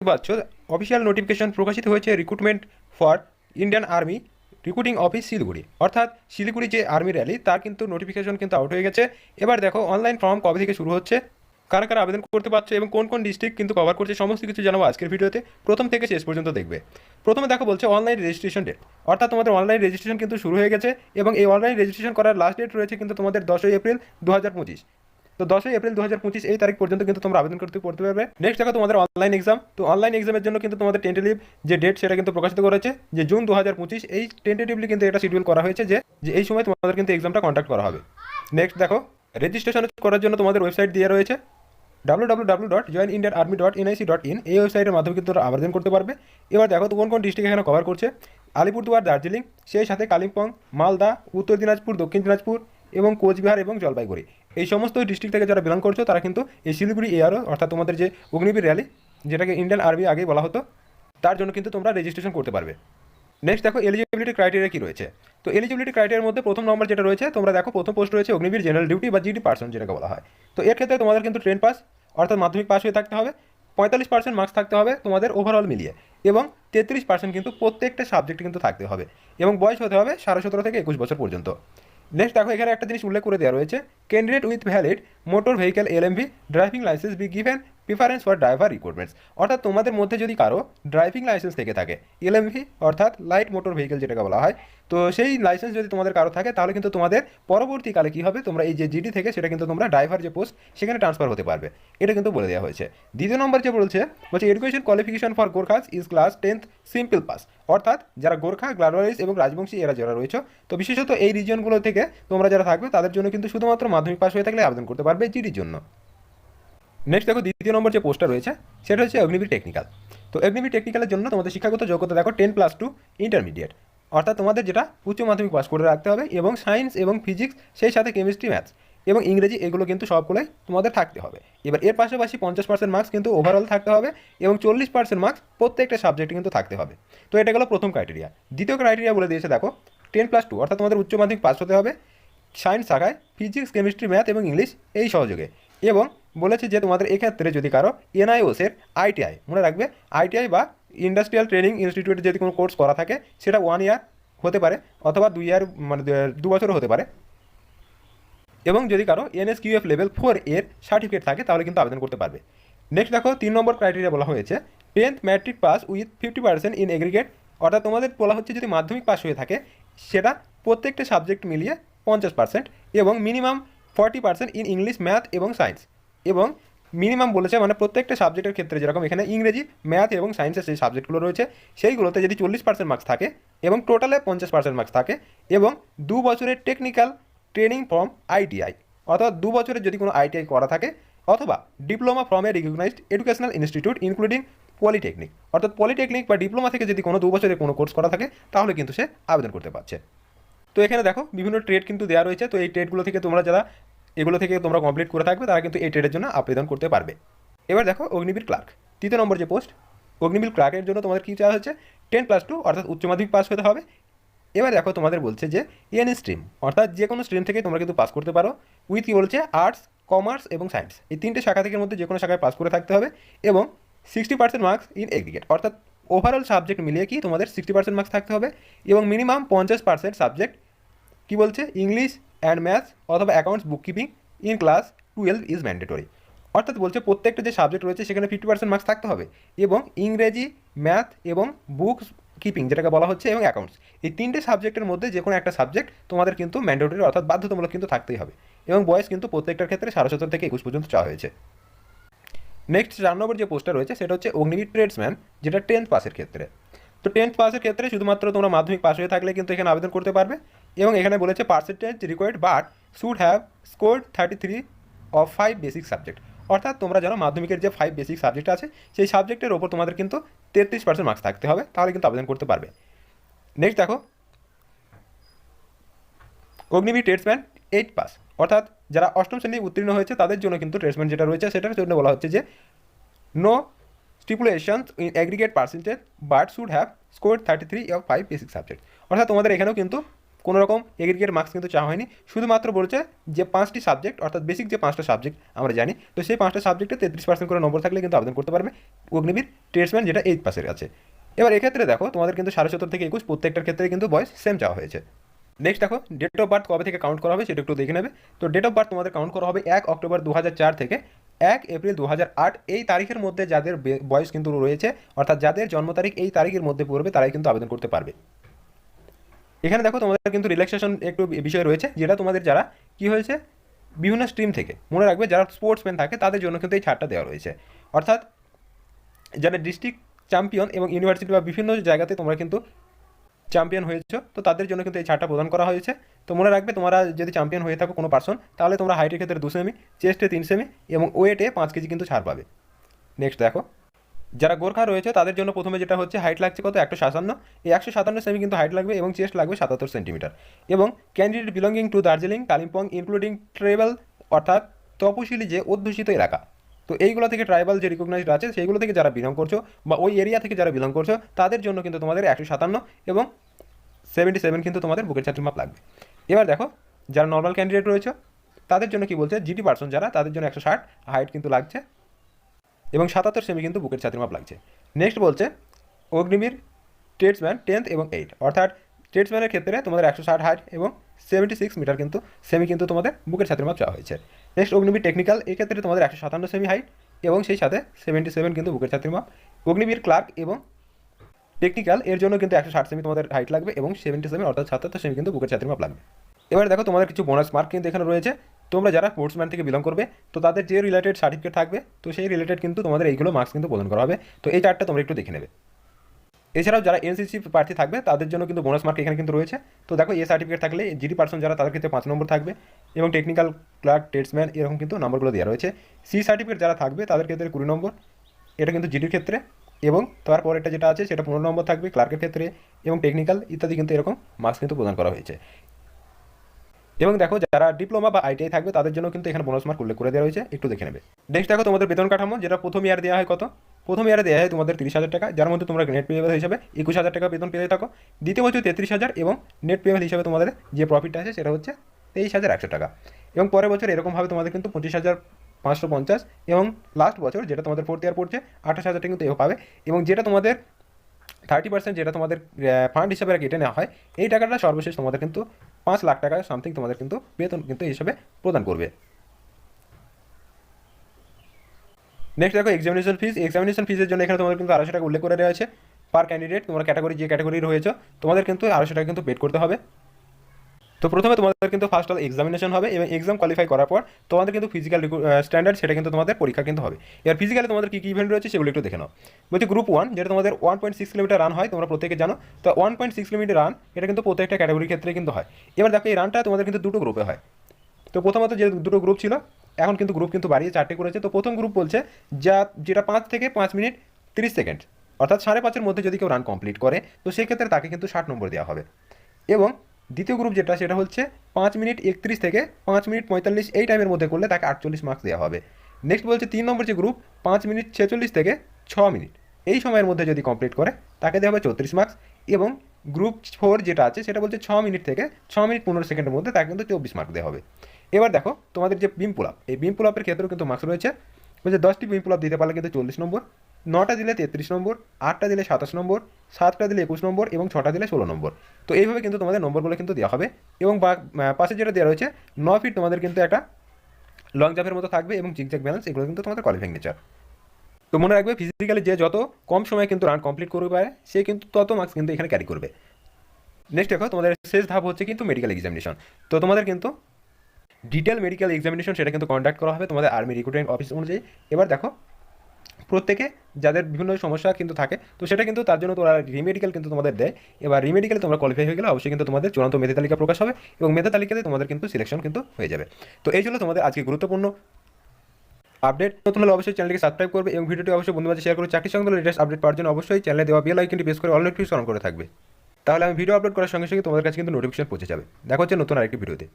পাচ্ছ official notification প্রকাশিত হয়েছে recruitment for Indian army recruiting office Siliguri, অর্থাৎ শিলিগুড়ি যে আর্মি র্যালি তার কিন্তু নোটিফিকেশন কিন্তু আউট হয়ে গেছে। এবার দেখো অনলাইন ফর্ম কবে থেকে শুরু হচ্ছে, কারা কারা আবেদন করতে পারছে এবং কোন কোন ডিস্ট্রিক্ট কিন্তু কভার করছে, সমস্ত কিছু জানাবো আজকের ভিডিওতে। প্রথম থেকে শেষ পর্যন্ত দেখবে। প্রথমে দেখো বলছে অনলাইন রেজিস্ট্রেশন ডেট, অর্থাৎ তোমাদের অনলাইন রেজিস্ট্রেশন কিন্তু শুরু হয়ে গেছে এবং এই অনলাইন রেজিস্ট্রেশন করার লাস্ট ডেট রয়েছে কিন্তু তোমাদের 10ই এপ্রিল 2025। তো 10ই এপ্রিল 2025 এই তারিখ পর্যন্ত কিন্তু তোমরা আবেদন করতে পারবে। নেক্সট দেখো তোমাদের অনলাইন এক্সাম। তো অনলাইন এক্সামের জন্য কিন্তু তোমাদের টেন্টেটিভ যে ডেট সেটা কিন্তু প্রকাশিত করেছে যে জুন 2025। এই টেন্টেটিভলি কিন্তু এটা শিডিউল করা হয়েছে যে এই সময় তোমাদের কিন্তু এক্সামটা কন্ডাক্ট করা হবে। নেক্সট দেখো রেজিস্ট্রেশন করার জন্য তোমাদের ওয়েবসাইট দেওয়া রয়েছে www.joinindianarmy.nic.in। এই ওয়েবসাইটের মাধ্যমে কিন্তু তোমরা আবেদন করতে পারবে। এবার দেখো তো কোন কোন ডিস্ট্রিক্ট এখানে কভার করছে। আলিপুরদুয়ার, দার্জিলিং, সেই সাথে কালিম্পং, মালদা, উত্তর দিনাজপুর, দক্ষিণ দিনাজপুর এবং কোচবিহার এবং জলপাইগুড়ি, এই সমস্ত ডিস্ট্রিক্ট থেকে যারা বিলং করছো তারা কিন্তু এই শিলিগুড়ি এয়ারও অর্থাৎ তোমাদের যে অগ্নিবীর র্যালি, যেটাকে ইন্ডিয়ান আর্মি আগে বলা হতো, তার জন্য কিন্তু তোমরা রেজিস্ট্রেশন করতে পারবে। নেক্সট দেখো এলিজিবিলিটি ক্রাইটেরিয়া কী রয়েছে। তো এলিজিবিলিটি ক্রাইটেরিয়ার মধ্যে প্রথম নম্বর যেটা রয়েছে, তোমরা দেখো প্রথম পোস্ট রয়েছে অগ্নিবীর জেনারেল ডিউটি বা জিডি পার্সন যেটাকে বলা হয়। তো এর ক্ষেত্রে তোমাদের কিন্তু 10 পাস অর্থাৎ মাধ্যমিক পাস হয়ে থাকতে হবে, 45% মার্কস থাকতে হবে তোমাদের ওভারঅল মিলিয়ে, এবং 33% কিন্তু প্রত্যেকটা সাবজেক্টে কিন্তু থাকতে হবে, এবং বয়স হতে হবে 17.5 থেকে 21 বছর পর্যন্ত। নেক্সট দেখো এখানে একটা জিনিস উল্লেখ করে দেওয়া রয়েছে, candidate with valid motor vehicle LMV driving licence be given preference for driver recruitments. অর্থাৎ তোমাদের মধ্যে যদি কারো ড্রাইভিং লাইসেন্স থেকে থাকে, এলএমভি অর্থাৎ লাইট মোটর ভেহিকেল যেটাকে বলা হয়, তো সেই লাইসেন্স যদি তোমাদের কারো থাকে তাহলে কিন্তু তোমাদের পরবর্তীকালে কী হবে, তোমরা এই যে জিডি থেকে সেটা কিন্তু তোমরা ড্রাইভার যে পোস্ট সেখানে ট্রান্সফার হতে পারবে, এটা কিন্তু বলে দেওয়া হয়েছে। দ্বিতীয় নম্বর যে বলছে education qualification for Gorkhas is class 10th simple pass, অর্থাৎ যারা গোর্খা, গ্লাডওয়ালিস এবং রাজবংশী এরা যারা রয়েছে, তো বিশেষত এই রিজিয়নগুলো থেকে তোমরা যারা থাকবে তাদের জন্য কিন্তু শুধুমাত্র মাধ্যমিক পাস হয়ে থাকলে আবেদন করতে পারবে জিডির জন্য। নেক্সট দেখো দ্বিতীয় নম্বর যে পোস্টটা রয়েছে সেটা হচ্ছে অগ্নিবীর টেকনিক্যাল। তো অগ্নিবীর টেকনিক্যালের জন্য তোমাদের শিক্ষাগত যোগ্যতা দেখো 10+2 ইন্টারমিডিয়েট, অর্থাৎ তোমাদের যেটা উচ্চ মাধ্যমিক পাস করে রাখতে হবে, এবং সায়েন্স এবং ফিজিক্স, সেই সাথে কেমিস্ট্রি, ম্যাথস এবং ইংরেজি, এগুলো কিন্তু সবগুলোই তোমাদের থাকতে হবে। এবার এর পাশাপাশি 50% মার্কস কিন্তু ওভারঅল থাকতে হবে, এবং 40% মার্কস প্রত্যেকটা সাবজেক্টে কিন্তু থাকতে হবে। তো এটা গেলো প্রথম ক্রাইটেরিয়া। দ্বিতীয় ক্রাইটেরিয়া বলে দিয়েছে দেখো 10+2, অর্থাৎ তোমাদের উচ্চ মাধ্যমিক পাস হতে হবে সায়েন্স শাখায় ফিজিক্স, কেমিস্ট্রি, ম্যাথ এবং ইংলিশ এই সহযোগে, এবং বলেছে যে তোমাদের এক্ষেত্রে যদি কারো এনআইওসের আইটিআই, মনে রাখবে আইটিআই বা ইন্ডাস্ট্রিয়াল ট্রেনিং ইনস্টিটিউটে যদি কোনো কোর্স করা থাকে সেটা 1 ইয়ার হতে পারে অথবা 2 ইয়ার, মানে 2 বছরও হতে পারে, এবং যদি কারো এনএসকিউএফ লেভেল 4 এর সার্টিফিকেট থাকে তাহলে কিন্তু আবেদন করতে পারবে। নেক্সট দেখো 3 নম্বর ক্রাইটেরিয়া বলা হয়েছে 10th matric pass with 50% in aggregate, অর্থাৎ তোমাদের বলা হচ্ছে যদি মাধ্যমিক পাস হয়ে থাকে সেটা প্রত্যেকটা সাবজেক্ট মিলিয়ে 50%, এবং মিনিমাম 40% ইন ইংলিশ, ম্যাথ এবং সায়েন্স, এবং মিনিমাম বলেছে মানে প্রত্যেকটা সাবজেক্টের ক্ষেত্রে যেরকম এখানে ইংরেজি, ম্যাথ এবং সায়েন্সের যে সাবজেক্টগুলো রয়েছে সেইগুলোতে যদি 40% মার্কস থাকে এবং টোটালে 50% মার্কস থাকে, এবং 2 বছরের টেকনিক্যাল ট্রেনিং ফ্রম আইটিআই, অর্থাৎ 2 বছরের যদি কোনো আইটিআই করা থাকে, অথবা diploma from a recognised educational institute including polytechnic, অর্থাৎ পলিটেকনিক বা ডিপ্লোমা থেকে যদি কোনো 2 বছরের কোনো কোর্স করা থাকে তাহলে কিন্তু সে আবেদন করতে পারছে। তো এখানে দেখো বিভিন্ন ট্রেড কিন্তু দেওয়া রয়েছে, তো এই ট্রেডগুলো থেকে তোমরা যারা এগুলো থেকে তোমরা কমপ্লিট করে থাকবে তারা কিন্তু এই ট্রেডের জন্য আবেদন করতে পারবে। এবার দেখো অগ্নিবীর ক্লার্ক, তৃতীয় নম্বর যে পোস্ট, অগ্নিবীর ক্লার্কের জন্য তোমাদের কী চাওয়া হচ্ছে 10+2 অর্থাৎ উচ্চ মাধ্যমিক পাস হতে হবে। এবার দেখো তোমাদের বলছে যে এনি স্ট্রিম, অর্থাৎ যে কোনো স্ট্রিম থেকে তোমরা কিন্তু পাস করতে পারো, উইথ কী বলছে আর্টস, কমার্স এবং সায়েন্স, এই 3টে শাখা থেকে মধ্যে যে কোনো শাখায় পাস করে থাকতে হবে, এবং 60% মার্কস ইন এগ্রিগেট, অর্থাৎ ওভারঅল সাবজেক্ট মিলিয়ে কি তোমাদের 60% মার্কস থাকতে হবে, এবং মিনিমাম 50% সাবজেক্ট কি বলছে ইংলিশ অ্যান্ড ম্যাথস অথবা accounts bookkeeping in class 12 is mandatory, অর্থাৎ বলছে প্রত্যেকটা যে সাবজেক্ট রয়েছে সেখানে 50% মার্কস থাকতে হবে, এবং ইংরেজি, ম্যাথ এবং বুকস কিপিং যেটাকে বলা হচ্ছে এবং অ্যাকাউন্টস, এই 3টে সাবজেক্টের মধ্যে যে কোনো একটা সাবজেক্ট তোমাদের কিন্তু ম্যান্ডেটরি অর্থাৎ বাধ্যতামূলক কিন্তু থাকতেই হবে, এবং বয়স কিন্তু প্রত্যেকটার ক্ষেত্রে 17.5 থেকে 21 পর্যন্ত চাওয়া হয়েছে। নেক্সট 4 নম্বর যে পোস্টটা রয়েছে সেটা হচ্ছে অগ্নিবীর ট্রেডসম্যান, যেটা 10th পাসের ক্ষেত্রে। তো 10th পাসের ক্ষেত্রে শুধুমাত্র তোমরা মাধ্যমিক পাস হয়ে থাকলে কিন্তু এখানে আবেদন করতে পারবে, এবং এখানে বলেছে percentage required but should have scored 33 of 5 basic subject, অর্থাৎ তোমরা জানো মাধ্যমিকের যে 5 বেসিক সাবজেক্ট আছে সেই সাবজেক্টের ওপর তোমাদের কিন্তু 33% মার্কস থাকতে হবে, তাহলে কিন্তু আবেদন করতে পারবে। নেক্সট দেখো অগ্নিবীর ট্রেডসম্যান 8 পাস, অর্থাৎ যারা অষ্টম শ্রেণী উত্তীর্ণ হয়েছে তাদের জন্য কিন্তু ট্রেডসম্যান যেটা রয়েছে সেটার জন্য বলা হচ্ছে যে no stipulations in aggregate percentage but should have score 33 of 5 basic subject, অর্থাৎ তোমাদের এখানেও কিন্তু কোনো রকম এগ্রিগেট মার্কস কিন্তু চাওয়া হয়নি, শুধুমাত্র বলছে যে 5টি সাবজেক্ট অর্থাৎ বেসিক যে 5টা সাবজেক্ট আমরা জানি, তো সেই 5টা সাবজেক্টে 33% করে নম্বর থাকলে কিন্তু আবেদন করতে পারবে অগ্নিবীর ট্রেডসম্যান, যেটা 8 পাসের আছে। এবার এক্ষেত্রে দেখো তোমাদের কিন্তু 17.5 থেকে 21 প্রত্যেকটার ক্ষেত্রে কিন্তু বয়স সেম চাওয়া হয়েছে। নেক্সট দেখো ডেট অফ বার্থ কবে থেকে কাউন্ট করা হবে সেটা একটু দেখে নেবে। তো ডেট অফ বার্থ তোমাদের কাউন্ট করা হবে 1 অক্টোবর 2004 থেকে 1 এপ্রিল 2008, এই তারিখের মধ্যে যাদের বয়স কিন্তু রয়েছে, অর্থাৎ যাদের জন্ম তারিখ এই তারিখের মধ্যে পড়বে তারাই কিন্তু আবেদন করতে পারবে। এখানে দেখো তোমাদের কিন্তু রিল্যাক্সেশন একটু বিষয় রয়েছে, যেটা তোমাদের যারা কি হয়েছে বিভিন্ন স্ট্রিম থেকে, মনে রাখবে যারা স্পোর্টসম্যান থাকে তাদের জন্য কিন্তু এই ছাড়টা দেওয়া রয়েছে। অর্থাৎ যারা ডিস্ট্রিক্ট চ্যাম্পিয়ন এবং ইউনিভার্সিটি বা বিভিন্ন জায়গাতে তোমরা কিন্তু চ্যাম্পিয়ন হয়েছো, তো তাদের জন্য কিন্তু এই ছাড়টা প্রদান করা হয়েছে। তো মনে রাখবে তোমরা যদি চ্যাম্পিয়ন হয়ে থাকো কোনো পার্সন, তাহলে তোমরা হাইটের ক্ষেত্রে 2 সেমি, চেস্টে 3 সেমি এবং ওয়েটে 5 কেজি কিন্তু ছাড় পাবে। নেক্সট দেখো যারা গোর্খা রয়েছে তাদের জন্য প্রথমে যেটা হচ্ছে হাইট লাগছে কত 157, এই 157 সেমি কিন্তু হাইট লাগবে এবং চেস্ট লাগবে 77 সেন্টিমিটার। এবং candidate belonging to Darjeeling Kalimpong including tribal, অর্থাৎ তপশিলি যে অধ্যুষিত এলাকা, তো এইগুলো থেকে ট্রাইবাল যে রিকগনাইজড আছে সেইগুলো থেকে যারা বিলং করছো বা ওই এরিয়া থেকে যারা বিলং করছো তাদের জন্য কিন্তু তোমাদের 157 এবং 77 কিন্তু তোমাদের বুকের ছাতির মাপ লাগবে। এবার দেখো যারা নর্মাল ক্যান্ডিডেট রয়েছে তাদের জন্য কি বলছে, জিটি পার্সন যারা তাদের জন্য 160 হাইট কিন্তু লাগছে এবং 77 সেমি কিন্তু বুকের ছাতির মাপ লাগছে। নেক্সট বলছে অগ্নিবীর ট্রেডসম্যান 10th এবং 8, অর্থাৎ ট্রেডসম্যানের ক্ষেত্রে তোমাদের 160 হাইট এবং 76 মিটার কিন্তু সেমি কিন্তু তোমাদের বুকের ছাতির মাপ চাওয়া হয়েছে। নেক্সট অগ্নিবীর টেকনিক্যাল, এক্ষেত্রে তোমাদের 157 সেমি হাইট এবং সেই সাথে 77 কিন্তু বুকের ছাতির মাপ। অগ্নিবীর ক্লার্ক এবং টেকনিক্যাল এর জন্য কিন্তু 160 সেমি তোমাদের হাইট লাগবে এবং 77 অর্থাৎ 77 সেমি কিন্তু বুকের ছাতির মাপ লাগবে। এবার দেখো তোমাদের কিছু বোনাস মার্ক কিন্তু এখানে রয়েছে। তোমরা যারা স্পোর্টসম্যান থেকে বিলং করবে তো তাদের যে রিলেটেড সার্টিফিকেট থাকবে, তো সেই রিলেটেড কিন্তু তোমাদের এইগুলো মার্কস কিন্তু প্রদান করা হবে। তো এই চারটা তোমরা একটু দেখে নেবে। এছাড়াও যারা এনসিসি প্রার্থী থাকবে তাদের জন্য কিন্তু বোনাস মার্ক এখানে কিন্তু রয়েছে। তো দেখো এ সার্টিফিকেট থাকলে জিডি পার্সন যারা তাদের ক্ষেত্রে 5 নম্বর থাকবে এবং টেকনিক্যাল ক্লার্ক ট্রেডসম্যান এরকম কিন্তু নম্বরগুলো দেওয়া রয়েছে। সি সার্টিফিকেট যারা থাকবে তাদের ক্ষেত্রে 20 নম্বর, এটা কিন্তু জিডির ক্ষেত্রে, এবং তারপর এটা যেটা আছে সেটা 15 নম্বর থাকবে ক্লার্কের ক্ষেত্রে এবং টেকনিক্যাল ইত্যাদি কিন্তু এরকম মার্কস কিন্তু প্রদান করা হয়েছে। এবং দেখো যারা ডিপ্লোমা বা আইটিআই থাকবে তাদের জন্য কিন্তু এখানে বোনাস মার্ক উল্লেখ করে দেওয়া হয়েছে, একটু দেখে নেবে। নেক্সট দেখো তোমাদের বেতন কাঠামো, যেটা প্রথম ইয়ার দেওয়া হয় কত, প্রথম ইয়ারে দেওয়া হয় তোমাদের 30,000 টাকা, যার মধ্যে তোমরা নেট পেয়েবল হিসাবে 21,000 টাকা বেতন পেয়ে থাকো। দ্বিতীয় বছর 33,000 এবং নেট পেমেন্ট হিসাবে তোমাদের যে প্রফিটটা আছে সেটা হচ্ছে 23,100 টাকা। এবং পরের বছর এরকমভাবে তোমাদের কিন্তু 25,550 এবং লাস্ট বছর যেটা তোমাদের ফোর্থ ইয়ার পড়ছে 28,000 টাকা কিন্তু এও পাবে। এবং যেটা তোমাদের 30% যেটা তোমাদের ফান্ড হিসাবে কেটে নেওয়া হয়, এই টাকাটা সর্বশেষ তোমাদের কিন্তু 5 লাখ টাকা সামথিং তোমাদের কিন্তু বেতন কিন্তু হিসাবে প্রদান করবে। নেক্সট দেখো এক্সামিনেশন ফিস, এক্সামিনেশন ফিসের জন্য এখানে তোমাদের কিন্তু 250 টাকা উল্লেখ করে দেওয়া আছে পার ক্যান্ডিডেট। তোমার ক্যাটাগরি যে ক্যাটাগরি রয়েছে তোমাদের কিন্তু 250 টাকা কিন্তু পেড করতে হবে। তো প্রথমে তোমাদের কিন্তু ফার্স্ট অল এক্সামিনেশন হবে এবং এক্সাম কোয়ালিফাই করার পর তোমাদের কিন্তু ফিজিক্যাল স্ট্যান্ডার্ড সেটা কিন্তু তোমাদের পরীক্ষা কিন্তু হবে। এবার ফিজিক্যালে তোমাদের কী কী ইভেন্ট রয়েছে সেগুলো একটু দেখে নাও। বলছি গ্রুপ 1 যেটা তোমাদের 1.6 কিলোমিটার রান হয়, তোমরা প্রত্যেকে জানো। তো 1.6 কিলোমিটার রান এটা কিন্তু প্রত্যেকটা ক্যাটাগরির ক্ষেত্রে কিন্তু হয়। এবার দেখো এই রানটা তোমাদের কিন্তু দুটো গ্রুপে হয়। তো প্রথমত যে দুটো গ্রুপ ছিল এখন কিন্তু গ্রুপ কিন্তু বাড়িয়ে 4টে করেছে। তো প্রথম গ্রুপ বলছে যেটা 5 থেকে 5 মিনিট 30 সেকেন্ড, অর্থাৎ 5.5-এর মধ্যে যদি কেউ রান কমপ্লিট করে তো সেক্ষেত্রে তাকে কিন্তু 60 নম্বর দেওয়া হবে। এবং দ্বিতীয় গ্রুপ যেটা সেটা হচ্ছে 5 মিনিট 31 থেকে 5 মিনিট 45 এই টাইমের মধ্যে করলে তাকে 48 মার্কস দেওয়া হবে। নেক্সট বলছে 3 নম্বর যে গ্রুপ 5 মিনিট 46 থেকে 6 মিনিট এই সময়ের মধ্যে যদি কমপ্লিট করে তাকে দেওয়া হবে 34 মার্কস। এবং গ্রুপ 4 যেটা আছে সেটা বলছে 6 মিনিট থেকে 6 মিনিট 15 সেকেন্ডের মধ্যে তাকে কিন্তু 24 মার্ক দেওয়া হবে। এবার দেখো তোমাদের যে বিম পুল আপ, এই বিম পুল আপের ক্ষেত্রেও কিন্তু মার্কস রয়েছে। বলছে 10টি বিম পুল আপ দিতে পারলে কিন্তু 40 নম্বর, 9টা দিলে 33 নম্বর, 8টা দিলে 27 নম্বর, 7টা দিলে 21 নম্বর এবং 6টা দিলে 16 নম্বর। তো এইভাবে কিন্তু তোমাদের নম্বরগুলো কিন্তু দেওয়া হবে। এবং পাশে যেটা দেওয়া রয়েছে 9 ফিট তোমাদের কিন্তু একটা লং জাম্পের মতো থাকবে এবং জিগজ্যাগ ব্যালেন্স, এগুলো কিন্তু তোমাদের কোয়ালিফাইং নেচার। তো মনে রাখবে ফিজিক্যালি যে যত কম সময় কিন্তু রান কমপ্লিট করতে পারে সে কিন্তু তত মার্কস কিন্তু এখানে ক্যারি করবে। নেক্সট দেখো তোমাদের শেষ ধাপ হচ্ছে কিন্তু মেডিকেল এক্সামিনেশন। তো তোমাদের কিন্তু ডিটেল মেডিকেল এক্সামিনেশন সেটা কিন্তু কন্ডাক্ট করা হবে তোমাদের আর্মি রিক্রুটমেন্ট অফিস অনুযায়ী। এবার দেখো প্রত্যেকে যাদের বিভিন্ন সমস্যা কিন্তু থাকে তো সেটা কিন্তু তার জন্য তোরা রিমেডিকেল কিন্তু তোমাদের দেয়। এবার রিমেডিকেলে তোমরা কোয়ালিফাই হয়ে গেলে অবশ্যই কিন্তু তোমাদের চূড়ান্ত মেধা তালিকা প্রকাশ হবে এবং মেধা তালিকাতে তোমাদের কিন্তু সিলেকশন কিন্তু হয়ে যাবে। তো এই ছিল তোমাদের আজকে গুরুত্বপূর্ণ আপডেট। নতুন হলে অবশ্যই চ্যানেলকে সাবস্ক্রাইব করবে এবং ভিডিওটি অবশ্যই বন্ধুদের মাঝে শেয়ার করে চাকরি সংক্রান্ত লেটেস্ট আপডেট পাওয়ার জন্য অবশ্যই চ্যানেলে দেওয়া বেল আইকনটি প্রেস করে অল নোটিফিকেশন অন করে থাকবে। তাহলে আমি ভিডিও আপলোড করার সঙ্গে সঙ্গে তোমাদের কাছে কিন্তু নোটিফিকেশন পৌঁছে যাবে। দেখা হচ্ছে নতুন আরেকটি ভিডিওতে।